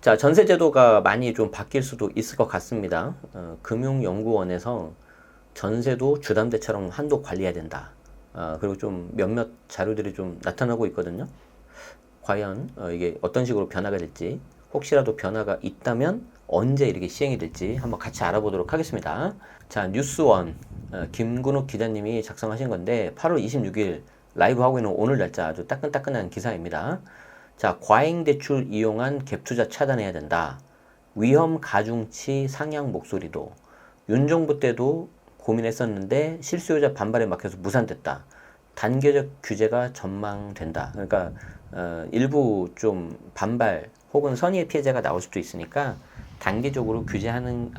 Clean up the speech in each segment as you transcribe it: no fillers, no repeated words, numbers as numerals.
자, 전세 제도가 많이 좀 바뀔 수도 있을 것 같습니다. 금융연구원에서 전세도 주담대처럼 한도 관리해야 된다. 그리고 좀 몇몇 자료들이 좀 나타나고 있거든요. 과연 이게 어떤 식으로 변화가 될지, 혹시라도 변화가 있다면 언제 이렇게 시행이 될지 한번 같이 알아보도록 하겠습니다. 자, 뉴스원 김근욱 기자님이 작성하신 건데 8월 26일 라이브 하고 있는 오늘 날짜 아주 따끈따끈한 기사입니다. 자, 과잉대출 이용한 갭투자 차단해야 된다. 위험 가중치 상향 목소리도. 윤 정부 때도 고민했었는데 실수요자 반발에 막혀서 무산됐다. 단계적 규제가 전망된다. 그러니까 일부 좀 반발 혹은 선의의 피해자가 나올 수도 있으니까 단계적으로 규제하는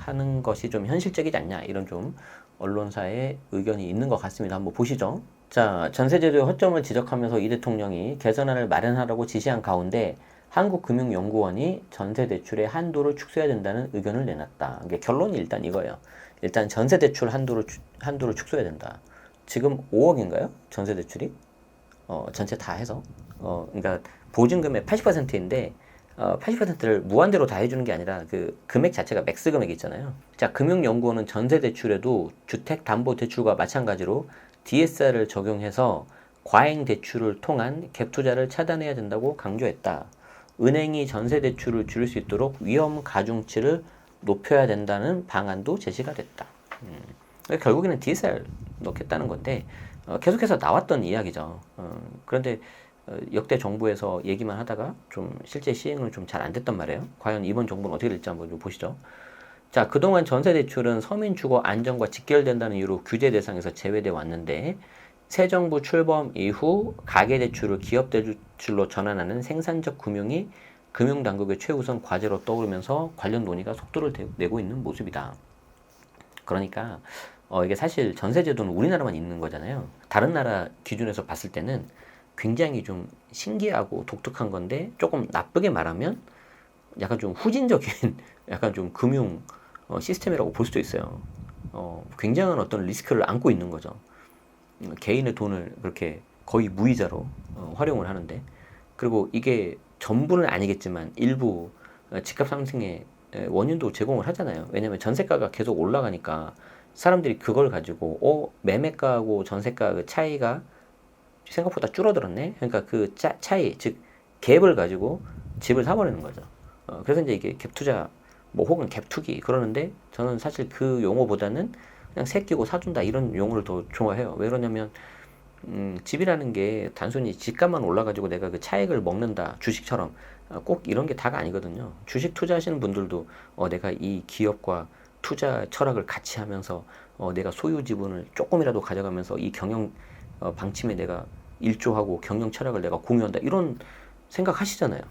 것이 좀 현실적이지 않냐, 이런 좀 언론사의 의견이 있는 것 같습니다. 한번 보시죠. 자, 전세제도의 허점을 지적하면서 이 대통령이 개선안을 마련하라고 지시한 가운데 한국금융연구원이 전세대출의 한도를 축소해야 된다는 의견을 내놨다. 이게 결론이 일단 이거예요. 일단 전세대출 한도를 축소해야 된다. 지금 5억인가요? 전세대출이? 전체 다 해서. 그러니까 보증금의 80%인데 80%를 무한대로 다 해주는 게 아니라 그 금액 자체가 맥스 금액이 있잖아요. 자, 금융연구원은 전세대출에도 주택담보대출과 마찬가지로 DSR을 적용해서 과잉 대출을 통한 갭 투자를 차단해야 된다고 강조했다. 은행이 전세 대출을 줄일 수 있도록 위험 가중치를 높여야 된다는 방안도 제시가 됐다. 결국에는 DSR 넣겠다는 건데 계속해서 나왔던 이야기죠. 그런데 역대 정부에서 얘기만 하다가 좀 실제 시행은 좀 잘 안 됐단 말이에요. 과연 이번 정부는 어떻게 될지 한번 좀 보시죠. 자, 그동안 전세대출은 서민 주거 안정과 직결된다는 이유로 규제 대상에서 제외돼 왔는데 새 정부 출범 이후 가계대출을 기업대출로 전환하는 생산적 금융이 금융당국의 최우선 과제로 떠오르면서 관련 논의가 속도를 내고 있는 모습이다. 그러니까 이게 사실 전세제도는 우리나라만 있는 거잖아요. 다른 나라 기준에서 봤을 때는 굉장히 좀 신기하고 독특한 건데 조금 나쁘게 말하면 약간 좀 후진적인 약간 좀 금융 시스템이라고 볼 수도 있어요. 굉장한 어떤 리스크를 안고 있는 거죠. 개인의 돈을 그렇게 거의 무이자로 활용을 하는데, 그리고 이게 전부는 아니겠지만 일부 집값 상승의 원인도 제공을 하잖아요. 왜냐면 전세가가 계속 올라가니까 사람들이 그걸 가지고 매매가하고 전세가 그 차이가 생각보다 줄어들었네. 그러니까 그 차이, 즉 갭을 가지고 집을 사버리는 거죠. 그래서 이제 이게 갭 투자 뭐 혹은 갭 투기 그러는데, 저는 사실 그 용어보다는 그냥 새끼고 사준다 이런 용어를 더 좋아해요. 왜 그러냐면 집이라는 게 단순히 집값만 올라가지고 내가 그 차익을 먹는다, 주식처럼 꼭 이런 게 다가 아니거든요. 주식 투자하시는 분들도 내가 이 기업과 투자 철학을 같이 하면서 내가 소유 지분을 조금이라도 가져가면서 이 경영 방침에 내가 일조하고 경영 철학을 내가 공유한다, 이런 생각하시잖아요.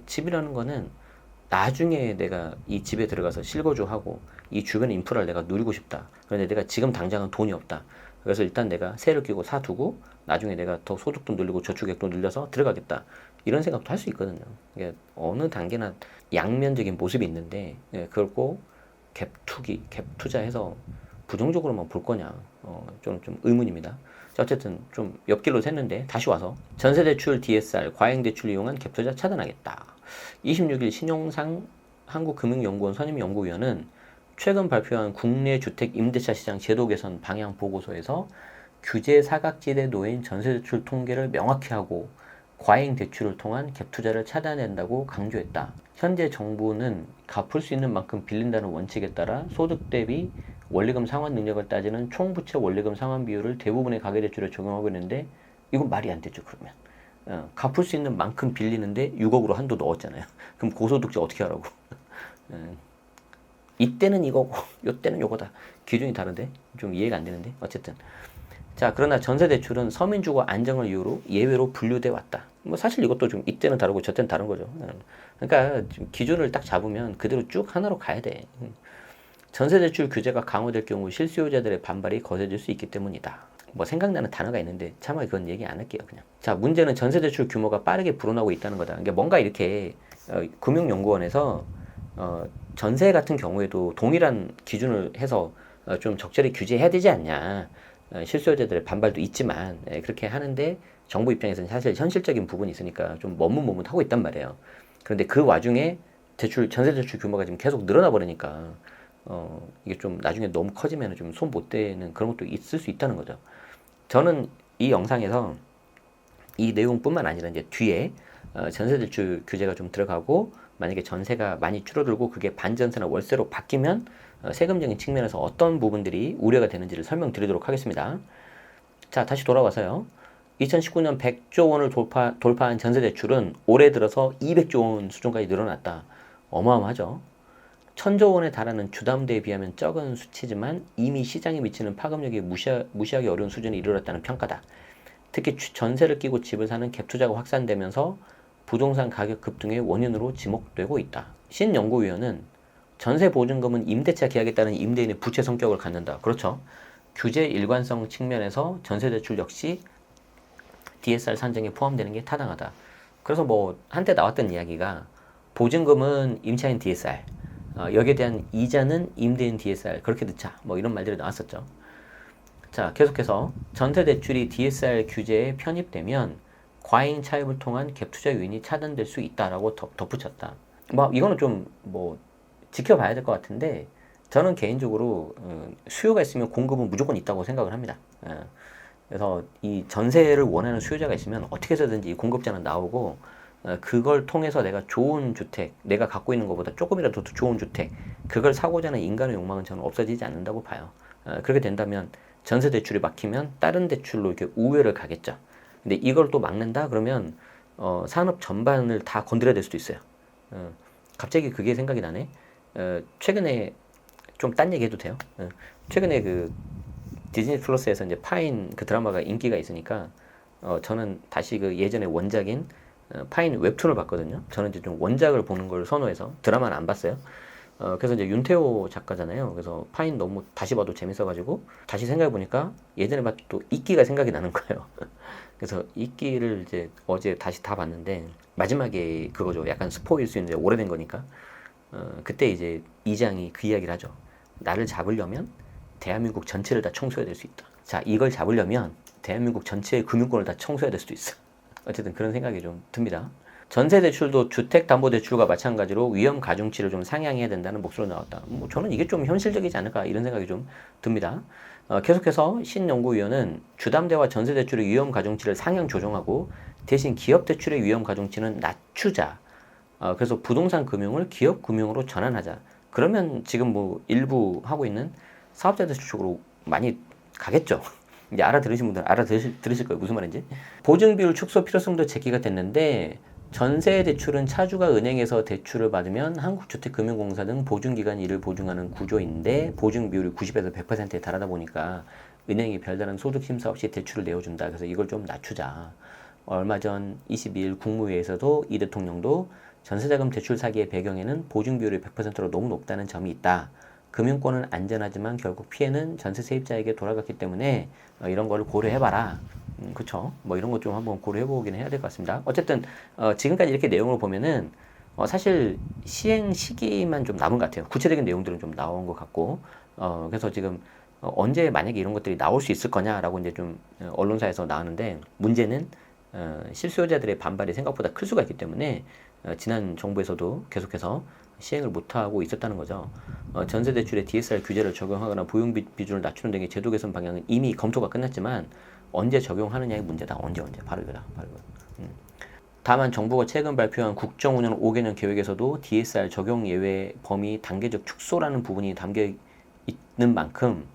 집이라는 거는 나중에 내가 이 집에 들어가서 실거주하고 이 주변의 인프라를 내가 누리고 싶다. 그런데 내가 지금 당장은 돈이 없다. 그래서 일단 내가 세를 끼고 사두고 나중에 내가 더 소득도 늘리고 저축액도 늘려서 들어가겠다. 이런 생각도 할 수 있거든요. 이게 어느 단계나 양면적인 모습이 있는데 그걸 꼭 갭 투기, 갭 투자해서 부정적으로만 볼 거냐, 좀 의문입니다. 자, 어쨌든 좀 옆길로 샜는데 다시 와서 전세대출 DSR, 과잉대출 이용한 갭 투자 차단하겠다. 26일 신용상 한국금융연구원 선임연구위원은 최근 발표한 국내 주택 임대차 시장 제도 개선 방향 보고서에서 규제 사각지대 놓인 전세대출 통계를 명확히 하고 과잉 대출을 통한 갭 투자를 차단한다고 강조했다. 현재 정부는 갚을 수 있는 만큼 빌린다는 원칙에 따라 소득 대비 원리금 상환 능력을 따지는 총부채 원리금 상환 비율을 대부분의 가계대출에 적용하고 있는데, 이건 말이 안 되죠. 그러면 갚을 수 있는 만큼 빌리는데 6억으로 한도 넣었잖아요. 그럼 고소득자 어떻게 하라고? 이때는 이거고 이때는 요거다. 기준이 다른데 좀 이해가 안 되는데, 어쨌든 자, 그러나 전세대출은 서민주거 안정을 이유로 예외로 분류돼 왔다. 뭐 사실 이것도 좀 이때는 다르고 저때는 다른 거죠. 그러니까 기준을 딱 잡으면 그대로 쭉 하나로 가야 돼. 전세대출 규제가 강화될 경우 실수요자들의 반발이 거세질 수 있기 때문이다. 뭐 생각나는 단어가 있는데 차마 그건 얘기 안 할게요, 그냥. 자, 문제는 전세대출 규모가 빠르게 불어나고 있다는 거다. 그러니까 뭔가 이렇게 금융연구원에서 전세 같은 경우에도 동일한 기준을 해서 좀 적절히 규제해야 되지 않냐. 실수요자들의 반발도 있지만 그렇게 하는데 정부 입장에서는 사실 현실적인 부분이 있으니까 좀 머뭇머뭇하고 있단 말이에요. 그런데 그 와중에 전세 대출 규모가 지금 계속 늘어나 버리니까 이게 좀 나중에 너무 커지면 좀 손 못 대는 그런 것도 있을 수 있다는 거죠. 저는 이 영상에서 이 내용뿐만 아니라 이제 뒤에 전세 대출 규제가 좀 들어가고 만약에 전세가 많이 줄어들고 그게 반전세나 월세로 바뀌면 세금적인 측면에서 어떤 부분들이 우려가 되는지를 설명드리도록 하겠습니다. 자, 다시 돌아와서요. 2019년 100조 원을 돌파한 전세 대출은 올해 들어서 200조 원 수준까지 늘어났다. 어마어마하죠. 1000조 원에 달하는 주담대에 비하면 적은 수치지만 이미 시장에 미치는 파급력이 무시하기 어려운 수준에 이르렀다는 평가다. 특히 전세를 끼고 집을 사는 갭 투자가 확산되면서 부동산 가격 급등의 원인으로 지목되고 있다. 신연구위원은 전세 보증금은 임대차 계약에 따른 임대인의 부채 성격을 갖는다. 그렇죠. 규제 일관성 측면에서 전세 대출 역시 DSR 산정에 포함되는 게 타당하다. 그래서 뭐 한때 나왔던 이야기가 보증금은 임차인 DSR, 여기에 대한 이자는 임대인 DSR 그렇게 듣자. 뭐 이런 말들이 나왔었죠. 자, 계속해서 전세 대출이 DSR 규제에 편입되면 과잉 차입을 통한 갭 투자 요인이 차단될 수 있다라고 덧붙였다. 뭐 이거는 좀 뭐 지켜봐야 될 것 같은데 저는 개인적으로 수요가 있으면 공급은 무조건 있다고 생각을 합니다. 그래서 이 전세를 원하는 수요자가 있으면 어떻게 해서든지 공급자는 나오고 그걸 통해서 내가 좋은 주택, 내가 갖고 있는 것보다 조금이라도 더 좋은 주택, 그걸 사고자 하는 인간의 욕망은 저는 없어지지 않는다고 봐요. 그렇게 된다면 전세 대출이 막히면 다른 대출로 이렇게 우회를 가겠죠. 근데 이걸 또 막는다 그러면 산업 전반을 다 건드려야 될 수도 있어요. 갑자기 그게 생각이 나네. 최근에 좀 딴 얘기 해도 돼요? 최근에 그 디즈니 플러스에서 이제 파인 그 드라마가 인기가 있으니까 저는 다시 그 예전에 원작인 파인 웹툰을 봤거든요. 저는 이제 좀 원작을 보는 걸 선호해서 드라마는 안 봤어요. 그래서 이제 윤태호 작가잖아요. 그래서 파인 너무 다시 봐도 재밌어가지고 다시 생각해 보니까 예전에 봤던 또 이끼가 생각이 나는 거예요. 그래서 이끼를 이제 어제 다시 다 봤는데 마지막에 그거죠. 약간 스포일 수 있는데 오래된 거니까 그때 이제 이장이 그 이야기를 하죠. 나를 잡으려면 대한민국 전체를 다 청소해야 될 수 있다. 자, 이걸 잡으려면 대한민국 전체의 금융권을 다 청소해야 될 수도 있어. 어쨌든 그런 생각이 좀 듭니다. 전세 대출도 주택담보대출과 마찬가지로 위험 가중치를 좀 상향해야 된다는 목소리가 나왔다. 뭐 저는 이게 좀 현실적이지 않을까 이런 생각이 좀 듭니다. 계속해서 신연구위원은 주담대와 전세 대출의 위험 가중치를 상향 조정하고 대신 기업 대출의 위험 가중치는 낮추자. 그래서 부동산 금융을 기업 금융으로 전환하자. 그러면 지금 뭐 일부 하고 있는 사업자들 쪽으로 많이 가겠죠. 이제 알아들으신 분들 들으실 거예요. 무슨 말인지. 보증 비율 축소 필요성도 제기가 됐는데 전세 대출은 차주가 은행에서 대출을 받으면 한국주택금융공사 등 보증기관이 이를 보증하는 구조인데 보증 비율이 90에서 100%에 달하다 보니까 은행이 별다른 소득 심사 없이 대출을 내어준다. 그래서 이걸 좀 낮추자. 얼마 전 22일 국무회의에서도 이 대통령도 전세자금 대출 사기의 배경에는 보증 비율이 100%로 너무 높다는 점이 있다. 금융권은 안전하지만 결국 피해는 전세 세입자에게 돌아갔기 때문에 이런 거를 고려해봐라. 그쵸? 뭐 이런 것 좀 한번 고려해보긴 해야 될 것 같습니다. 어쨌든 지금까지 이렇게 내용을 보면은 사실 시행 시기만 좀 남은 것 같아요. 구체적인 내용들은 좀 나온 것 같고 그래서 지금 언제 만약에 이런 것들이 나올 수 있을 거냐라고 이제 좀 언론사에서 나오는데 문제는 실수요자들의 반발이 생각보다 클 수가 있기 때문에 지난 정부에서도 계속해서 시행을 못하고 있었다는 거죠. 전세대출에 DSR 규제를 적용하거나 보용 비중을 낮추는 등의 제도 개선 방향은 이미 검토가 끝났지만 언제 적용하느냐의 문제다. 언제 바로 이거다. 바로 이거. 다만 정부가 최근 발표한 국정운영 5개년 계획에서도 DSR 적용 예외 범위 단계적 축소라는 부분이 담겨 있는 만큼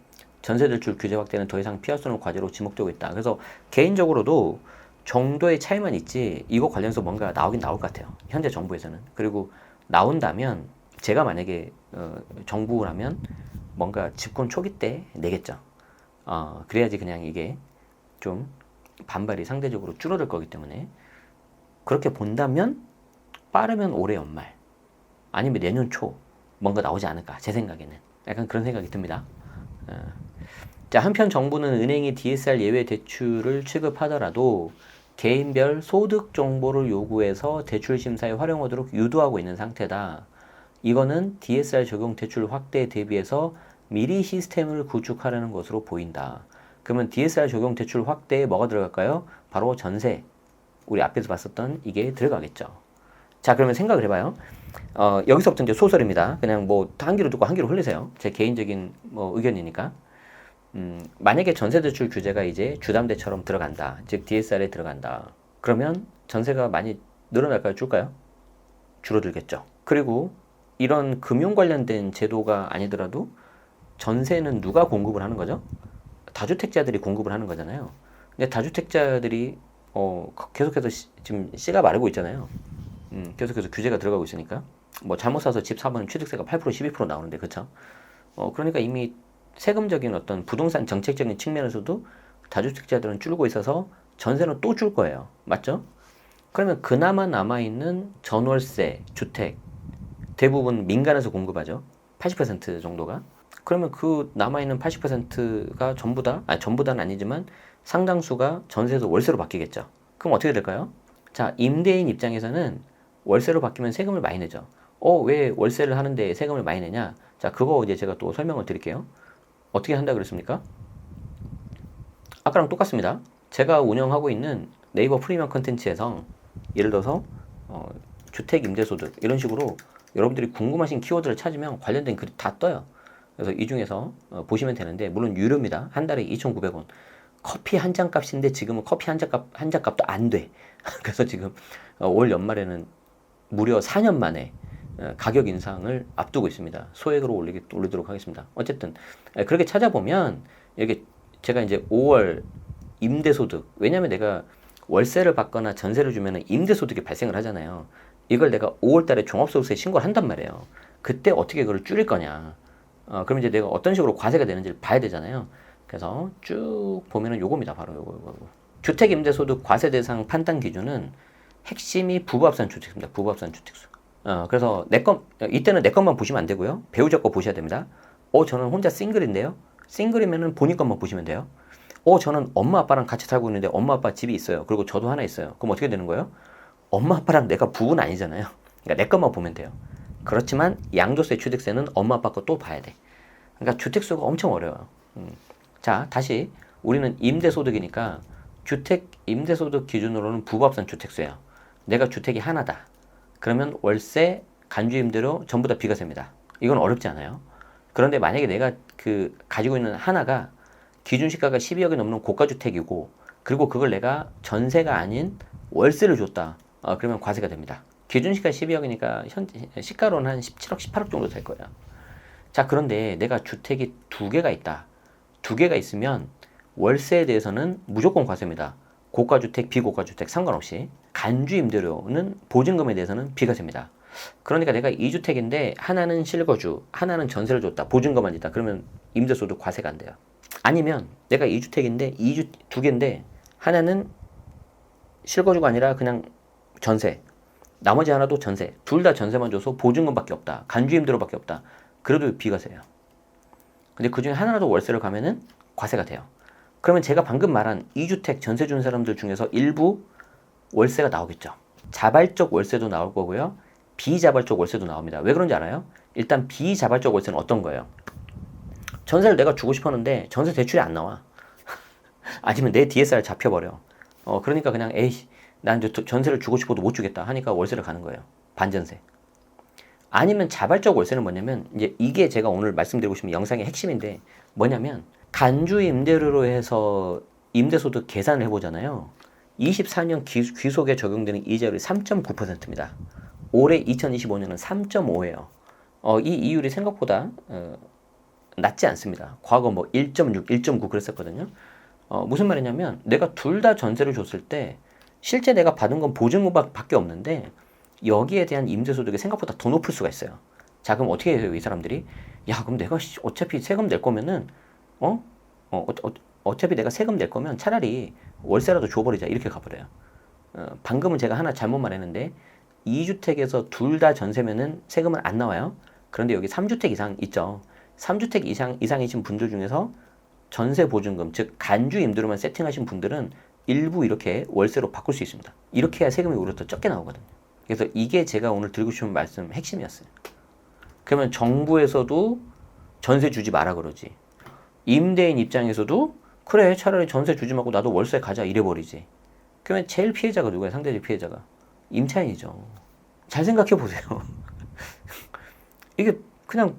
전세대출 규제 확대는 더 이상 피할 수 없는 과제로 지목되고 있다. 그래서 개인적으로도 정도의 차이만 있지 이거 관련해서 뭔가 나오긴 나올 것 같아요. 현재 정부에서는. 그리고 나온다면 제가 만약에 정부라면 뭔가 집권 초기 때 내겠죠. 그래야지 그냥 이게 좀 반발이 상대적으로 줄어들 거기 때문에 그렇게 본다면 빠르면 올해 연말 아니면 내년 초 뭔가 나오지 않을까 제 생각에는 약간 그런 생각이 듭니다. 자, 한편 정부는 은행이 DSR 예외 대출을 취급하더라도 개인별 소득 정보를 요구해서 대출 심사에 활용하도록 유도하고 있는 상태다. 이거는 DSR 적용 대출 확대에 대비해서 미리 시스템을 구축하려는 것으로 보인다. 그러면 DSR 적용 대출 확대에 뭐가 들어갈까요? 바로 전세. 우리 앞에서 봤었던 이게 들어가겠죠. 자, 그러면 생각을 해봐요. 여기서부터 이제 소설입니다. 그냥 뭐 한 귀로 듣고 한 귀로 흘리세요. 제 개인적인 뭐 의견이니까. 만약에 전세대출 규제가 이제 주담대처럼 들어간다. 즉 DSR에 들어간다. 그러면 전세가 많이 늘어날까요? 줄까요? 줄어들겠죠. 그리고 이런 금융 관련된 제도가 아니더라도 전세는 누가 공급을 하는 거죠? 다주택자들이 공급을 하는 거잖아요. 근데 다주택자들이 계속해서 지금 씨가 마르고 있잖아요. 계속해서 규제가 들어가고 있으니까 뭐 잘못 사서 집 사면 취득세가 8% 12% 나오는데 그쵸? 그러니까 이미 세금적인 어떤 부동산 정책적인 측면에서도 다주택자들은 줄고 있어서 전세는 또 줄 거예요. 맞죠? 그러면 그나마 남아있는 전월세, 주택 대부분 민간에서 공급하죠. 80% 정도가. 그러면 그 남아있는 80%가 전부 다, 아니 전부 다는 아니지만 상당수가 전세에서 월세로 바뀌겠죠. 그럼 어떻게 될까요? 자, 임대인 입장에서는 월세로 바뀌면 세금을 많이 내죠. 왜 월세를 하는데 세금을 많이 내냐? 자, 그거 이제 제가 또 설명을 드릴게요. 어떻게 한다 그랬습니까? 아까랑 똑같습니다. 제가 운영하고 있는 네이버 프리미엄 컨텐츠에서 예를 들어서 주택 임대소득 이런 식으로 여러분들이 궁금하신 키워드를 찾으면 관련된 글이 다 떠요. 그래서 이 중에서 보시면 되는데 물론 유료입니다. 한 달에 2,900원. 커피 한 잔 값인데 지금은 커피 한 잔 값도 안 돼. 그래서 지금 올 연말에는 무려 4년 만에 가격 인상을 앞두고 있습니다. 소액으로 올리도록 하겠습니다. 어쨌든 그렇게 찾아보면 여기 제가 이제 5월 임대소득, 왜냐면 내가 월세를 받거나 전세를 주면 임대소득이 발생을 하잖아요. 이걸 내가 5월 달에 종합소득세 신고를 한단 말이에요. 그때 어떻게 그걸 줄일 거냐. 그럼 이제 내가 어떤 식으로 과세가 되는지를 봐야 되잖아요. 그래서 쭉 보면은 요겁니다. 바로 요거. 주택임대소득 과세 대상 판단 기준은 핵심이 부부합산 주택수입니다. 부부합산 주택수. 그래서 이때는 내 것만 보시면 안 되고요. 배우자 거 보셔야 됩니다. 저는 혼자 싱글인데요. 싱글이면은 본인 것만 보시면 돼요. 저는 엄마 아빠랑 같이 살고 있는데 엄마 아빠 집이 있어요. 그리고 저도 하나 있어요. 그럼 어떻게 되는 거예요? 엄마 아빠랑 내가 부부는 아니잖아요. 그러니까 내 것만 보면 돼요. 그렇지만 양도세 취득세는 엄마 아빠 거 또 봐야 돼. 그러니까 주택수가 엄청 어려워요. 자, 다시 우리는 임대소득이니까 주택 임대소득 기준으로는 부부합산 주택수예요. 내가 주택이 하나다. 그러면 월세, 간주임대료 전부 다 비과세입니다. 이건 어렵지 않아요. 그런데 만약에 내가 가지고 있는 하나가 기준시가가 12억이 넘는 고가주택이고 그리고 그걸 내가 전세가 아닌 월세를 줬다. 그러면 과세가 됩니다. 기준시가 12억이니까 현재 시가로는 한 17억, 18억 정도 될 거예요. 자, 그런데 내가 주택이 2개가 있다. 2개가 있으면 월세에 대해서는 무조건 과세입니다. 고가주택, 비고가주택 상관없이. 간주임대료는 보증금에 대해서는 비과세입니다. 그러니까 내가 2주택인데 하나는 실거주, 하나는 전세를 줬다. 보증금만 있다. 그러면 임대소득 과세가 안 돼요. 아니면 내가 2주택인데 2개인데 하나는 실거주가 아니라 그냥 전세, 나머지 하나도 전세, 둘 다 전세만 줘서 보증금밖에 없다. 간주임대료밖에 없다. 그래도 비과세예요. 근데 그 중에 하나라도 월세를 가면은 과세가 돼요. 그러면 제가 방금 말한 2주택 전세 준 사람들 중에서 일부 월세가 나오겠죠. 자발적 월세도 나올 거고요. 비자발적 월세도 나옵니다. 왜 그런지 알아요? 일단 비자발적 월세는 어떤 거예요? 전세를 내가 주고 싶었는데 전세 대출이 안 나와. 아니면 내 DSR 잡혀버려. 그러니까 그냥 난 전세를 주고 싶어도 못 주겠다 하니까 월세를 가는 거예요. 반전세. 아니면 자발적 월세는 뭐냐면 이제 이게 제가 오늘 말씀드리고 싶은 영상의 핵심인데 뭐냐면 간주 임대료로 해서 임대소득 계산을 해보잖아요. 24년 귀속에 적용되는 이자율이 3.9%입니다. 올해 2025년은 3.5예요. 이 이율이 생각보다 낮지 않습니다. 과거 뭐 1.6, 1.9 그랬었거든요. 무슨 말이냐면 내가 둘 다 전세를 줬을 때 실제 내가 받은 건 보증금밖에 없는데 여기에 대한 임대소득이 생각보다 더 높을 수가 있어요. 자, 그럼 어떻게 해요, 이 사람들이? 야, 그럼 내가 어차피 세금 낼 거면은 어차피 내가 세금 낼 거면 차라리 월세라도 줘버리자 이렇게 가버려요. 방금은 제가 하나 잘못 말했는데 2주택에서 둘 다 전세면은 세금은 안 나와요. 그런데 여기 3주택 이상 있죠. 3주택 이상이신 분들 중에서 전세 보증금, 즉 간주 임대료만 세팅하신 분들은 일부 이렇게 월세로 바꿀 수 있습니다. 이렇게 해야 세금이 오히려 더 적게 나오거든요. 그래서 이게 제가 오늘 드리고 싶은 말씀 핵심이었어요. 그러면 정부에서도 전세 주지 마라 그러지. 임대인 입장에서도 그래 차라리 전세 주지 말고 나도 월세 가자 이래버리지. 그러면 제일 피해자가 누구야? 상대적 피해자가 임차인이죠. 잘 생각해 보세요. 이게 그냥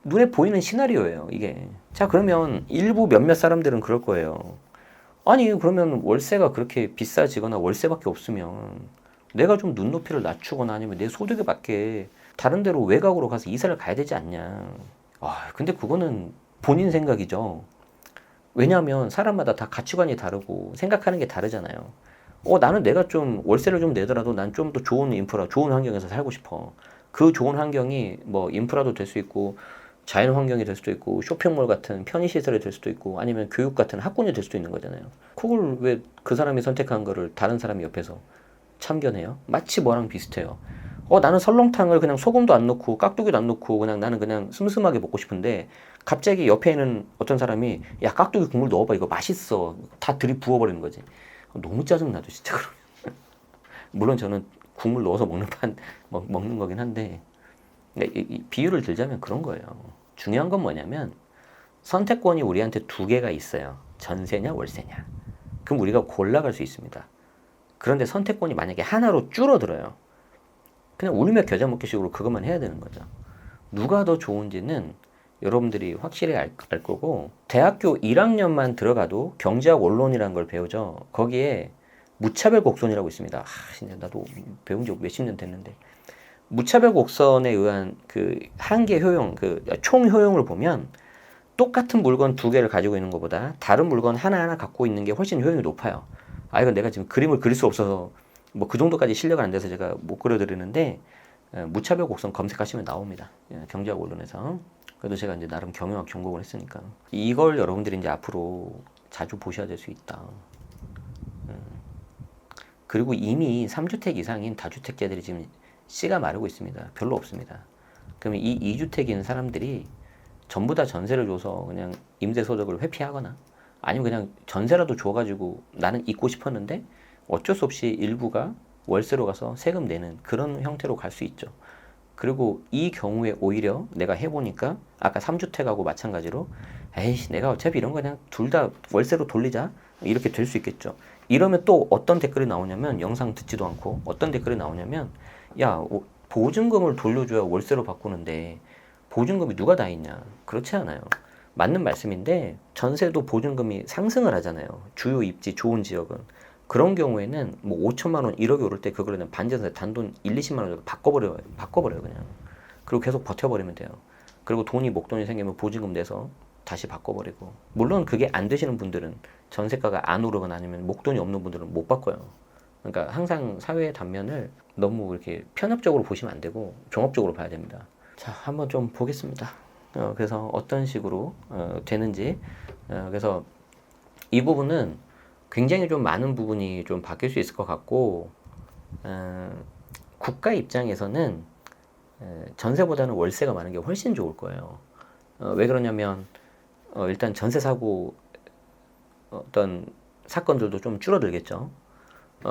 눈에 보이는 시나리오예요, 이게. 자, 그러면 일부 몇몇 사람들은 그럴 거예요. 아니, 그러면 월세가 그렇게 비싸지거나 월세밖에 없으면 내가 좀 눈높이를 낮추거나 아니면 내 소득에 맞게 다른 데로 외곽으로 가서 이사를 가야 되지 않냐. 아, 근데 그거는 본인 생각이죠. 왜냐하면 사람마다 다 가치관이 다르고 생각하는 게 다르잖아요. 나는 내가 좀 월세를 좀 내더라도 난 좀 더 좋은 인프라, 좋은 환경에서 살고 싶어. 그 좋은 환경이 뭐 인프라도 될 수 있고 자연 환경이 될 수도 있고 쇼핑몰 같은 편의시설이 될 수도 있고 아니면 교육 같은 학군이 될 수도 있는 거잖아요. 그걸 왜 그 사람이 선택한 거를 다른 사람이 옆에서 참견해요? 마치 뭐랑 비슷해요. 나는 설렁탕을 그냥 소금도 안 넣고 깍두기도 안 넣고 그냥 나는 그냥 슴슴하게 먹고 싶은데 갑자기 옆에 있는 어떤 사람이 야 깍두기 국물 넣어봐 이거 맛있어 다 들이부어버리는 거지. 너무 짜증나죠 진짜. 물론 저는 국물 넣어서 먹는 거긴 한데 이 비유를 들자면 그런 거예요. 중요한 건 뭐냐면 선택권이 우리한테 두 개가 있어요. 전세냐 월세냐. 그럼 우리가 골라갈 수 있습니다. 그런데 선택권이 만약에 하나로 줄어들어요. 그냥 울며 겨자 먹기식으로 그것만 해야 되는 거죠. 누가 더 좋은지는 여러분들이 확실히 알 거고 대학교 1학년만 들어가도 경제학 원론이라는 걸 배우죠. 거기에 무차별 곡선이라고 있습니다. 진짜 나도 배운 지 몇십 년 됐는데 무차별 곡선에 의한 그 한계 효용, 그 총 효용을 보면 똑같은 물건 두 개를 가지고 있는 것보다 다른 물건 하나하나 갖고 있는 게 훨씬 효용이 높아요. 이건 내가 지금 그림을 그릴 수 없어서 뭐 그 정도까지 실력이 안 돼서 제가 못 그려드리는데 무차별 곡선 검색하시면 나옵니다. 경제학 원론에서. 그래도 제가 이제 나름 경영학 전공을 했으니까 이걸 여러분들이 이제 앞으로 자주 보셔야 될 수 있다. 그리고 이미 3주택 이상인 다주택자들이 지금 씨가 마르고 있습니다. 별로 없습니다. 그러면 이 2주택인 사람들이 전부 다 전세를 줘서 그냥 임대소득을 회피하거나 아니면 그냥 전세라도 줘가지고 나는 있고 싶었는데 어쩔 수 없이 일부가 월세로 가서 세금 내는 그런 형태로 갈 수 있죠. 그리고 이 경우에 오히려 내가 해보니까 아까 3주택하고 마찬가지로 에이씨 내가 어차피 이런 거 그냥 둘 다 월세로 돌리자 이렇게 될 수 있겠죠. 이러면 또 어떤 댓글이 나오냐면 영상 듣지도 않고 어떤 댓글이 나오냐면 야 보증금을 돌려줘야 월세로 바꾸는데 보증금이 누가 다 있냐. 그렇지 않아요. 맞는 말씀인데 전세도 보증금이 상승을 하잖아요. 주요 입지 좋은 지역은. 그런 경우에는 뭐 5천만 원, 1억이 오를 때 그걸 그냥 반전세 단돈 1, 20만 원 바꿔버려요 그냥. 그리고 계속 버텨버리면 돼요. 그리고 목돈이 생기면 보증금 내서 다시 바꿔버리고. 물론 그게 안 되시는 분들은 전세가가 안 오르거나 아니면 목돈이 없는 분들은 못 바꿔요. 그러니까 항상 사회의 단면을 너무 이렇게 편협적으로 보시면 안 되고 종합적으로 봐야 됩니다. 자, 한번 좀 보겠습니다. 그래서 어떤 식으로 되는지. 그래서 이 부분은 굉장히 좀 많은 부분이 좀 바뀔 수 있을 것 같고 국가 입장에서는 전세보다는 월세가 많은 게 훨씬 좋을 거예요. 왜 그러냐면 일단 전세 사고 어떤 사건들도 좀 줄어들겠죠.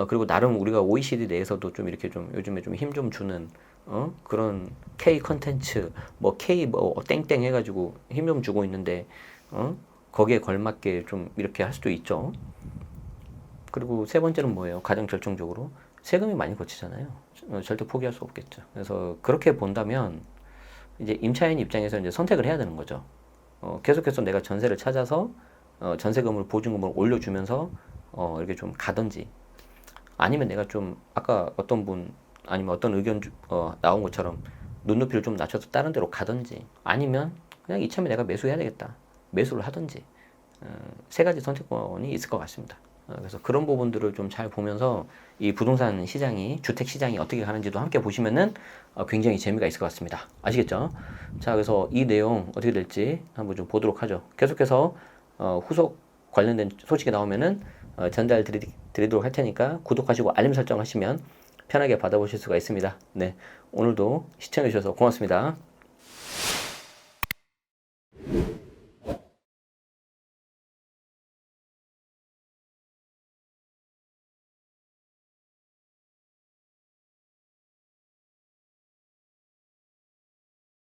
그리고 나름 우리가 OECD 내에서도 좀 이렇게 좀 요즘에 좀 힘 좀 주는 그런 K 컨텐츠 뭐 K 뭐 땡땡 해가지고 힘 좀 주고 있는데 거기에 걸맞게 좀 이렇게 할 수도 있죠. 그리고 세 번째는 뭐예요? 가장 결정적으로 세금이 많이 거치잖아요. 절대 포기할 수 없겠죠. 그래서 그렇게 본다면 이제 임차인 입장에서 이제 선택을 해야 되는 거죠. 계속해서 내가 전세를 찾아서 전세금을 보증금을 올려주면서 이렇게 좀 가든지 아니면 내가 좀 아까 어떤 분 아니면 어떤 의견 나온 것처럼 눈높이를 좀 낮춰서 다른 데로 가든지 아니면 그냥 이참에 내가 매수해야 되겠다. 매수를 하든지 세 가지 선택권이 있을 것 같습니다. 그래서 그런 부분들을 좀 잘 보면서 이 부동산 시장이 주택 시장이 어떻게 가는지도 함께 보시면은 굉장히 재미가 있을 것 같습니다. 아시겠죠? 자, 그래서 이 내용 어떻게 될지 한번 좀 보도록 하죠. 계속해서 후속 관련된 소식이 나오면은 전달 드리도록 할 테니까 구독하시고 알림 설정 하시면 편하게 받아보실 수가 있습니다. 네, 오늘도 시청해 주셔서 고맙습니다.